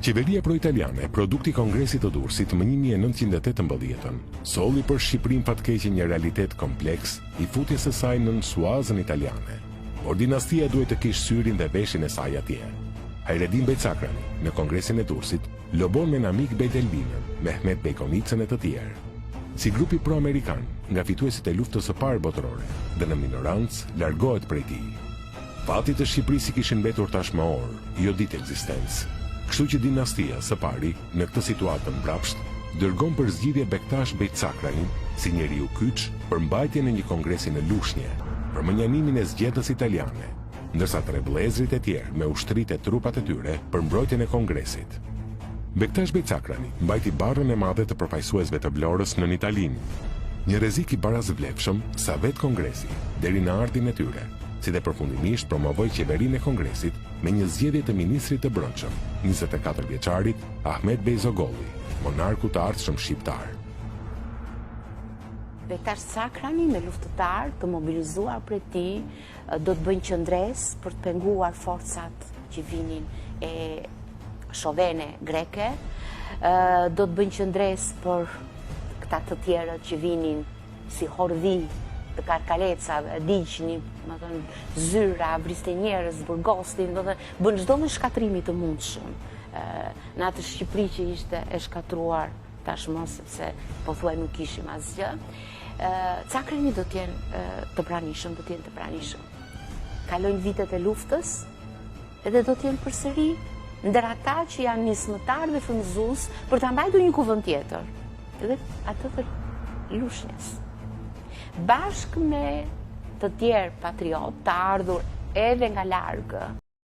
Qeveria pro-italiane, produkti Kongresit të Durrësit më 1918, solli për Shqipërinë fatkeqe një realitet kompleks i futjes së saj nën suazën italiane. Por dinastia duhet të kishte syrin dhe veshin e saj atje. Hayreddin Bejçakrani, në Kongresin e Durrësit, lobon me Namik Beydelbinën, Mehmet Bejkonicën e të tjerë. Si grupi pro-amerikan, nga fituesit e luftës së parë botërore, dhe në minorancë largohet prej tij. Fati të Shqipërisë kishin mbetur tashmë orë, jo ditë ekzistencë. Kështu që dinastia së pari, në këtë situatë të mbrapsht, dërgon për zgjidhje Bektash Bejçakranin si njeriu kyç për mbajtjen e një kongresi në Lushnje, për mënjanimin e zgjedhës italiane, ndërsa trebëllezrit e tjerë me ushtrit e trupat e tyre për mbrojtjen e kongresit. Bektash Bejçakrani mbajti barrën e madhe të përfaqësuesve të Vlorës nën Italinë, një rrezik i barazvlefshëm sa vetë kongresi, deri në ardhin e tyre, si dhe përfundimisht promovoi qeverinë e kongresit me një zgjedhje të ministrit të brendshëm, 24 vjeçarit Ahmet Bey Zogolli, monarku të ardhshëm shqiptar. Bektash Cakrani me luftëtar të mobilizuar për ti do të bëjnë qëndres për të penguar forcat që vinin e shovene greke, do të bëjnë qëndres për këta të tjerët që vinin si hordhi të karkalecave, diqni, zyra, vristenjerës, burgostin, bën çdo lloj shkatrimi të mundshëm në atë Shqipëri që ishte e shkatruar tashmë sepse po thuaj nuk kishim asgjë. Cakrani do të jenë të pranishëm, Kalojnë vitet e luftës edhe do të jenë përsëri ndër ata që janë nismëtar dhe frymëzues për ta mbajtur një kuvend tjetër, edhe atë të Lushnjës. Bashkë me të tjerë patriot të ardhur edhe nga largë.